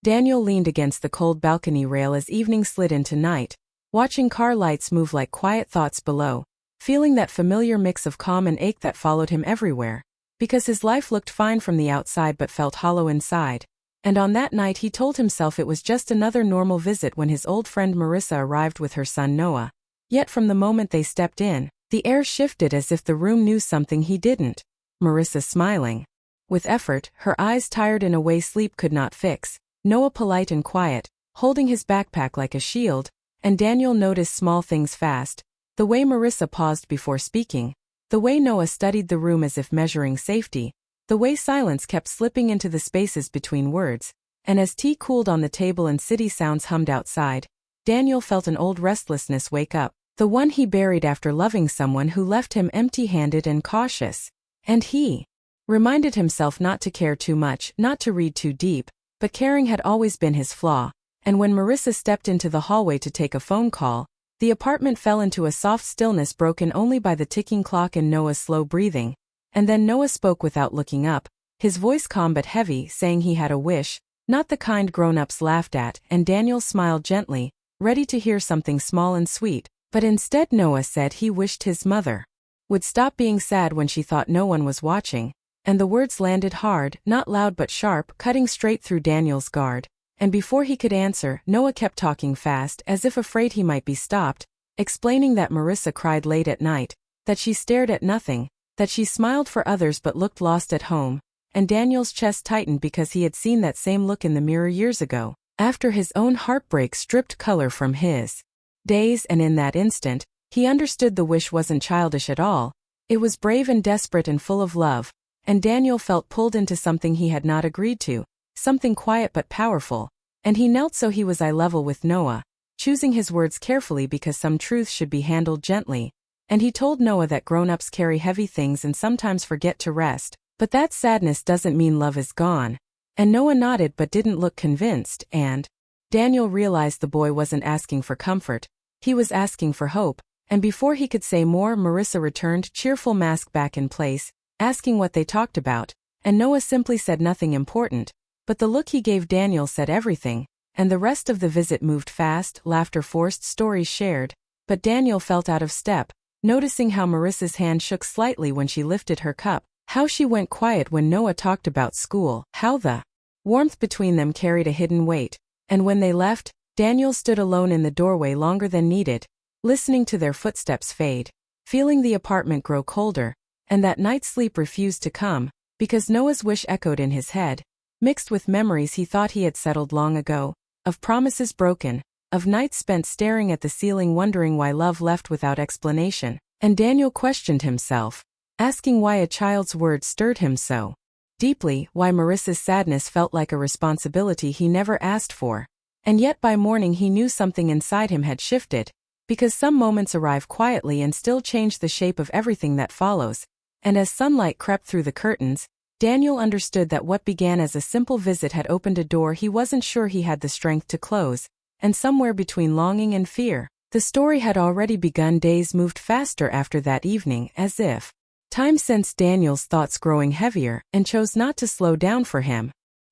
Daniel leaned against the cold balcony rail as evening slid into night, watching car lights move like quiet thoughts below, feeling that familiar mix of calm and ache that followed him everywhere, because his life looked fine from the outside but felt hollow inside. And on that night he told himself it was just another normal visit when his old friend Marissa arrived with her son Noah. Yet from the moment they stepped in, the air shifted as if the room knew something he didn't. Marissa smiling. With effort, her eyes tired in a way sleep could not fix. Noah polite and quiet, holding his backpack like a shield, and Daniel noticed small things fast. The way Marissa paused before speaking. The way Noah studied the room as if measuring safety. The way silence kept slipping into the spaces between words. And as tea cooled on the table and city sounds hummed outside, Daniel felt an old restlessness wake up. The one he buried after loving someone who left him empty-handed and cautious. And he reminded himself not to care too much, not to read too deep, but caring had always been his flaw. And when Marissa stepped into the hallway to take a phone call, the apartment fell into a soft stillness broken only by the ticking clock and Noah's slow breathing. And then Noah spoke without looking up, his voice calm but heavy, saying he had a wish, not the kind grown-ups laughed at, and Daniel smiled gently, ready to hear something small and sweet. But instead Noah said he wished his mother would stop being sad when she thought no one was watching. And the words landed hard, not loud but sharp, cutting straight through Daniel's guard. And before he could answer, Noah kept talking fast, as if afraid he might be stopped, explaining that Marissa cried late at night, that she stared at nothing, that she smiled for others but looked lost at home. And Daniel's chest tightened because he had seen that same look in the mirror years ago, after his own heartbreak stripped color from his days, and in that instant, he understood the wish wasn't childish at all. It was brave and desperate and full of love. And Daniel felt pulled into something he had not agreed to, something quiet but powerful. And he knelt so he was eye level with Noah, choosing his words carefully because some truths should be handled gently. And he told Noah that grown-ups carry heavy things and sometimes forget to rest, but that sadness doesn't mean love is gone. And Noah nodded but didn't look convinced, and Daniel realized the boy wasn't asking for comfort, he was asking for hope. And before he could say more, Marissa returned, cheerful mask back in place, asking what they talked about, and Noah simply said nothing important, but the look he gave Daniel said everything, and the rest of the visit moved fast, laughter forced, stories shared, but Daniel felt out of step, noticing how Marissa's hand shook slightly when she lifted her cup, how she went quiet when Noah talked about school, how the warmth between them carried a hidden weight, and when they left, Daniel stood alone in the doorway longer than needed, listening to their footsteps fade, feeling the apartment grow colder, and that night's sleep refused to come, because Noah's wish echoed in his head, mixed with memories he thought he had settled long ago, of promises broken, of nights spent staring at the ceiling wondering why love left without explanation. And Daniel questioned himself, asking why a child's words stirred him so deeply, why Marissa's sadness felt like a responsibility he never asked for. And yet by morning he knew something inside him had shifted, because some moments arrive quietly and still change the shape of everything that follows. And as sunlight crept through the curtains, Daniel understood that what began as a simple visit had opened a door he wasn't sure he had the strength to close, and somewhere between longing and fear, the story had already begun. Days moved faster after that evening, as if time sensed Daniel's thoughts growing heavier, and chose not to slow down for him.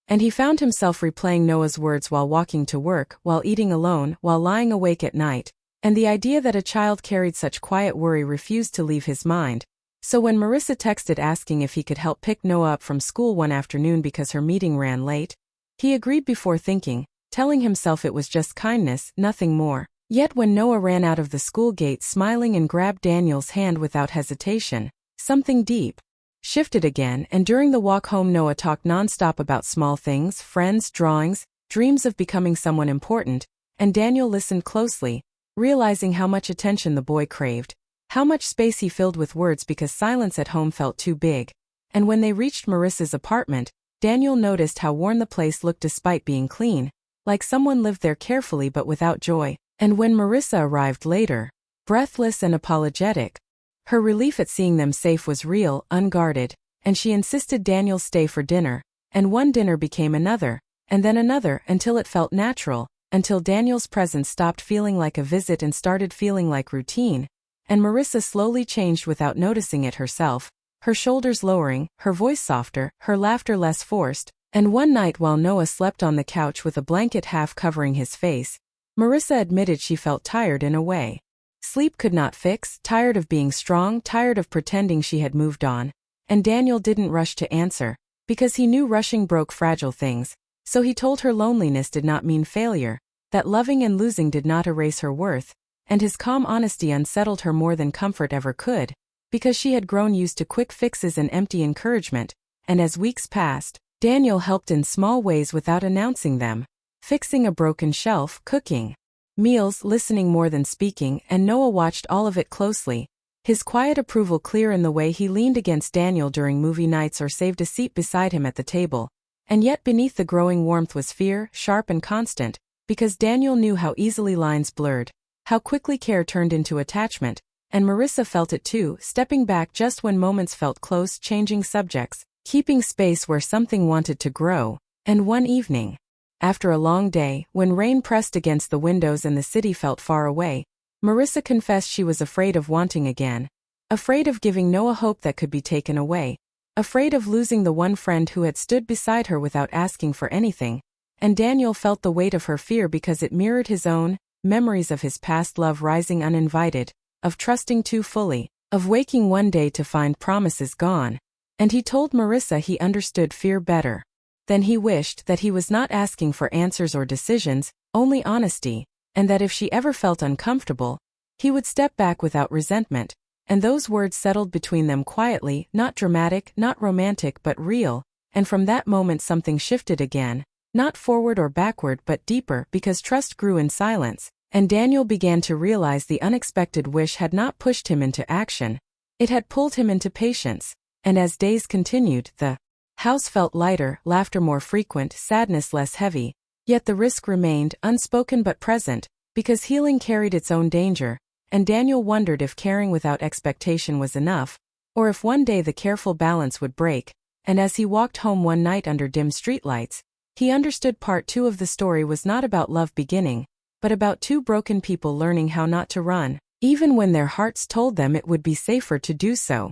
And he found himself replaying Noah's words while walking to work, while eating alone, while lying awake at night, and the idea that a child carried such quiet worry refused to leave his mind. So when Marissa texted asking if he could help pick Noah up from school one afternoon because her meeting ran late, he agreed before thinking, telling himself it was just kindness, nothing more. Yet when Noah ran out of the school gate smiling and grabbed Daniel's hand without hesitation, something deep shifted again. And during the walk home Noah talked nonstop about small things, friends, drawings, dreams of becoming someone important, and Daniel listened closely, realizing how much attention the boy craved, how much space he filled with words because silence at home felt too big. And when they reached Marissa's apartment, Daniel noticed how worn the place looked despite being clean, like someone lived there carefully but without joy. And when Marissa arrived later, breathless and apologetic, her relief at seeing them safe was real, unguarded, and she insisted Daniel stay for dinner, and one dinner became another, and then another, until it felt natural, until Daniel's presence stopped feeling like a visit and started feeling like routine. And Marissa slowly changed without noticing it herself, her shoulders lowering, her voice softer, her laughter less forced, And one night while Noah slept on the couch with a blanket half covering his face, Marissa admitted she felt tired in a way. Sleep could not fix, tired of being strong, tired of pretending she had moved on. And Daniel didn't rush to answer, because he knew rushing broke fragile things, so he told her loneliness did not mean failure, that loving and losing did not erase her worth, and his calm honesty unsettled her more than comfort ever could, because she had grown used to quick fixes and empty encouragement, and as weeks passed, Daniel helped in small ways without announcing them, fixing a broken shelf, cooking meals, listening more than speaking, and Noah watched all of it closely, his quiet approval clear in the way he leaned against Daniel during movie nights or saved a seat beside him at the table. And yet beneath the growing warmth was fear, sharp and constant, because Daniel knew how easily lines blurred, how quickly care turned into attachment, and Marissa felt it too, stepping back just when moments felt close, changing subjects, keeping space where something wanted to grow. And one evening, after a long day, when rain pressed against the windows and the city felt far away, Marissa confessed she was afraid of wanting again, afraid of giving Noah hope that could be taken away, afraid of losing the one friend who had stood beside her without asking for anything, and Daniel felt the weight of her fear because it mirrored his own, memories of his past love rising uninvited, of trusting too fully, of waking one day to find promises gone, and he told Marissa he understood fear better. Then he wished that he was not asking for answers or decisions, only honesty, and that if she ever felt uncomfortable, he would step back without resentment, and those words settled between them quietly, not dramatic, not romantic but real, and from that moment something shifted again, not forward or backward but deeper because trust grew in silence, and Daniel began to realize the unexpected wish had not pushed him into action, it had pulled him into patience, and as days continued, the house felt lighter, laughter more frequent, sadness less heavy, yet the risk remained, unspoken but present, because healing carried its own danger, and Daniel wondered if caring without expectation was enough, or if one day the careful balance would break, and as he walked home one night under dim streetlights, he understood part two of the story was not about love beginning, but about two broken people learning how not to run, even when their hearts told them it would be safer to do so.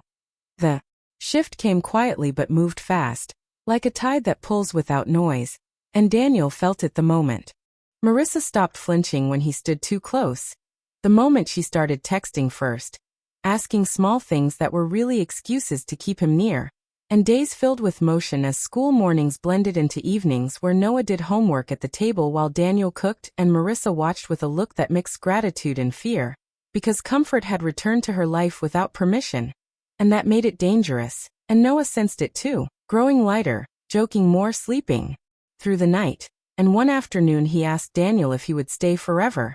The shift came quietly but moved fast, like a tide that pulls without noise, and Daniel felt it the moment. Marissa stopped flinching when he stood too close. The moment she started texting first, asking small things that were really excuses to keep him near, and days filled with motion as school mornings blended into evenings where Noah did homework at the table while Daniel cooked and Marissa watched with a look that mixed gratitude and fear, because comfort had returned to her life without permission. And that made it dangerous, and Noah sensed it too, growing lighter, joking more, sleeping through the night, and one afternoon he asked Daniel if he would stay forever.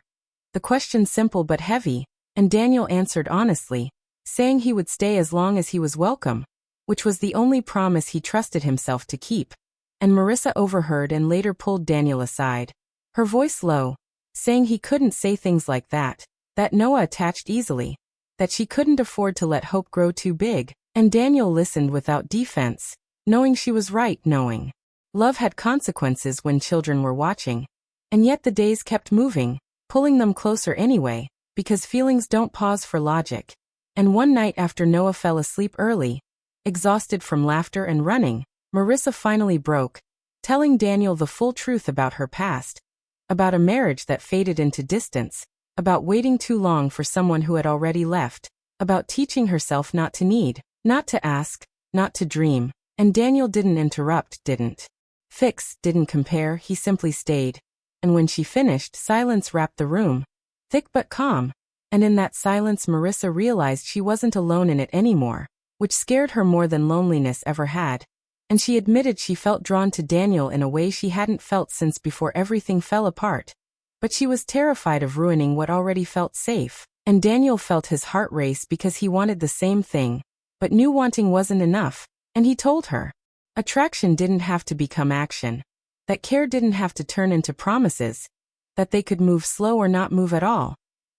The question simple but heavy, and Daniel answered honestly, saying he would stay as long as he was welcome, which was the only promise he trusted himself to keep. And Marissa overheard and later pulled Daniel aside, her voice low, saying he couldn't say things like that Noah attached easily, that she couldn't afford to let hope grow too big, and Daniel listened without defense, knowing she was right, knowing love had consequences when children were watching. And yet the days kept moving, pulling them closer anyway, because feelings don't pause for logic. And one night after Noah fell asleep early, exhausted from laughter and running, Marissa finally broke, telling Daniel the full truth about her past, about a marriage that faded into distance, about waiting too long for someone who had already left, about teaching herself not to need, not to ask, not to dream. And Daniel didn't interrupt, didn't fix, didn't compare, he simply stayed. And when she finished, silence wrapped the room, thick but calm, and in that silence Marissa realized she wasn't alone in it anymore, which scared her more than loneliness ever had. And she admitted she felt drawn to Daniel in a way she hadn't felt since before everything fell apart. But she was terrified of ruining what already felt safe, and Daniel felt his heart race because he wanted the same thing, but knew wanting wasn't enough, and he told her. Attraction didn't have to become action, that care didn't have to turn into promises, that they could move slow or not move at all.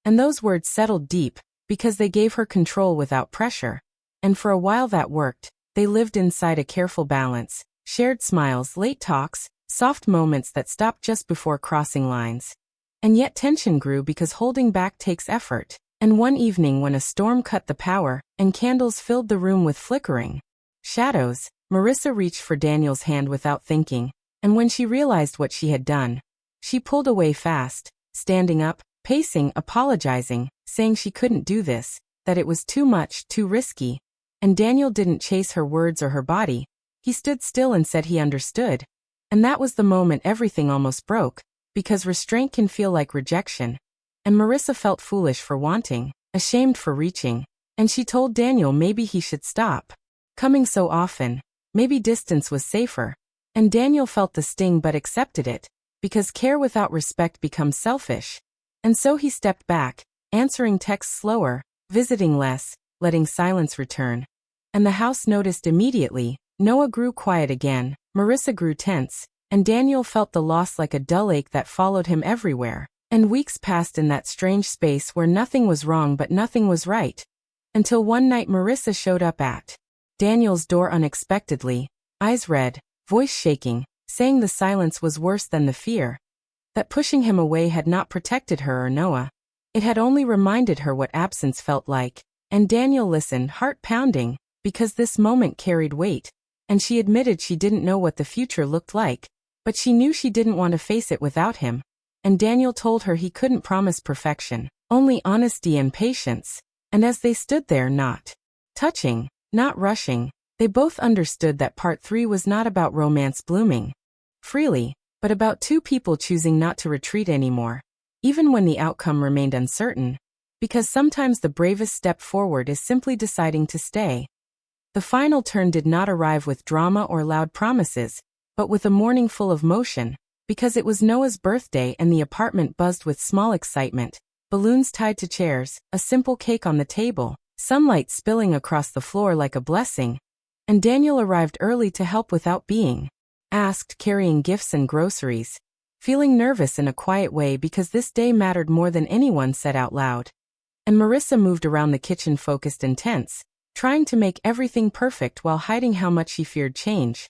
And those words settled deep, because they gave her control without pressure. And for a while that worked. They lived inside a careful balance, shared smiles, late talks, soft moments that stopped just before crossing lines. And yet tension grew because holding back takes effort. And one evening when a storm cut the power, and candles filled the room with flickering shadows, Marissa reached for Daniel's hand without thinking, and when she realized what she had done, she pulled away fast, standing up, pacing, apologizing, saying she couldn't do this, that it was too much, too risky. And Daniel didn't chase her words or her body. He stood still and said he understood. And that was the moment everything almost broke, because restraint can feel like rejection. And Marissa felt foolish for wanting, ashamed for reaching, and she told Daniel maybe he should stop coming so often, maybe distance was safer. And Daniel felt the sting but accepted it, because care without respect becomes selfish. And so he stepped back, answering texts slower, visiting less, letting silence return. And the house noticed immediately. Noah grew quiet again, Marissa grew tense, and Daniel felt the loss like a dull ache that followed him everywhere. And weeks passed in that strange space where nothing was wrong but nothing was right. Until one night Marissa showed up at Daniel's door unexpectedly, eyes red, voice shaking, saying the silence was worse than the fear. That pushing him away had not protected her or Noah. It had only reminded her what absence felt like. And Daniel listened, heart pounding, because this moment carried weight. And she admitted she didn't know what the future looked like, but she knew she didn't want to face it without him. And Daniel told her he couldn't promise perfection, only honesty and patience. And as they stood there, not touching, not rushing, they both understood that part 3 was not about romance blooming freely, but about two people choosing not to retreat anymore, even when the outcome remained uncertain. Because sometimes the bravest step forward is simply deciding to stay. The final turn did not arrive with drama or loud promises, but with a morning full of motion, because it was Noah's birthday and the apartment buzzed with small excitement, balloons tied to chairs, a simple cake on the table, sunlight spilling across the floor like a blessing. And Daniel arrived early to help without being asked, carrying gifts and groceries, feeling nervous in a quiet way because this day mattered more than anyone said out loud. And Marissa moved around the kitchen focused and tense, trying to make everything perfect while hiding how much she feared change.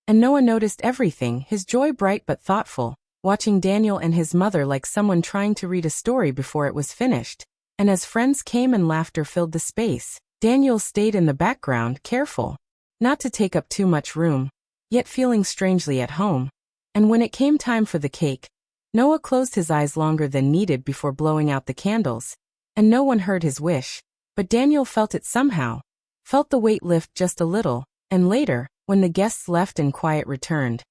And Noah noticed everything, his joy bright but thoughtful, watching Daniel and his mother like someone trying to read a story before it was finished. And as friends came and laughter filled the space, Daniel stayed in the background, careful not to take up too much room, yet feeling strangely at home. And when it came time for the cake, Noah closed his eyes longer than needed before blowing out the candles. And no one heard his wish, but Daniel felt it somehow, felt the weight lift just a little. And later, when the guests left and quiet returned,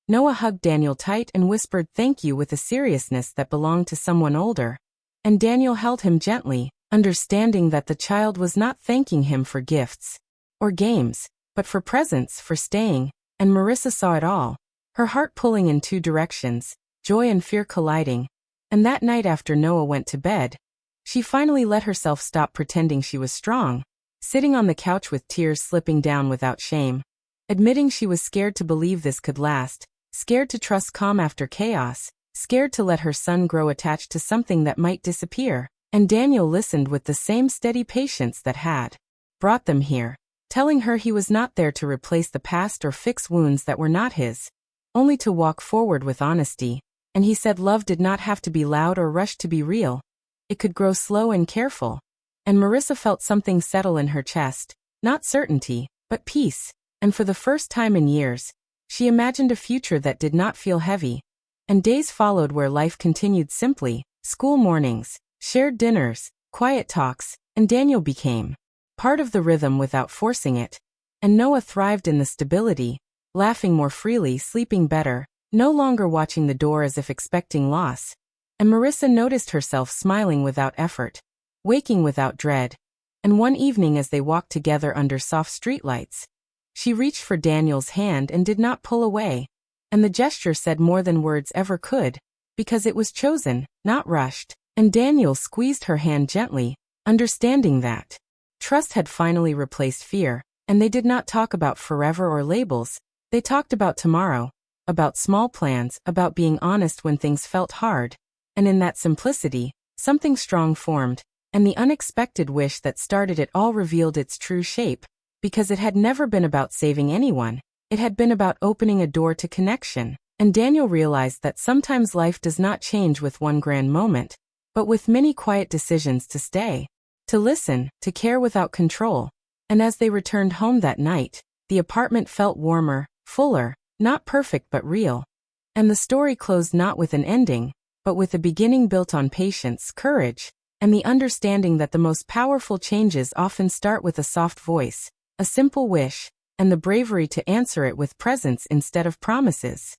Noah hugged Daniel tight and whispered thank you with a seriousness that belonged to someone older. And Daniel held him gently, understanding that the child was not thanking him for gifts or games, but for presence, for staying. And Marissa saw it all, her heart pulling in two directions, joy and fear colliding. And that night after Noah went to bed, she finally let herself stop pretending she was strong, sitting on the couch with tears slipping down without shame, admitting she was scared to believe this could last, scared to trust calm after chaos, scared to let her son grow attached to something that might disappear. And Daniel listened with the same steady patience that had brought them here, telling her he was not there to replace the past or fix wounds that were not his, only to walk forward with honesty. And he said love did not have to be loud or rushed to be real. It could grow slow and careful. And Marissa felt something settle in her chest, not certainty, but peace. And for the first time in years, she imagined a future that did not feel heavy. And days followed where life continued simply, school mornings, shared dinners, quiet talks, and Daniel became part of the rhythm without forcing it. And Noah thrived in the stability, laughing more freely, sleeping better, no longer watching the door as if expecting loss. And Marissa noticed herself smiling without effort, waking without dread. And one evening as they walked together under soft streetlights, she reached for Daniel's hand and did not pull away. And the gesture said more than words ever could, because it was chosen, not rushed. And Daniel squeezed her hand gently, understanding that trust had finally replaced fear. And they did not talk about forever or labels. They talked about tomorrow, about small plans, about being honest when things felt hard. And in that simplicity, something strong formed, and the unexpected wish that started it all revealed its true shape, because it had never been about saving anyone. It had been about opening a door to connection. And Daniel realized that sometimes life does not change with one grand moment, but with many quiet decisions to stay, to listen, to care without control. And as they returned home that night, the apartment felt warmer, fuller, not perfect but real. And the story closed not with an ending, but with a beginning built on patience, courage, and the understanding that the most powerful changes often start with a soft voice, a simple wish, and the bravery to answer it with presence instead of promises.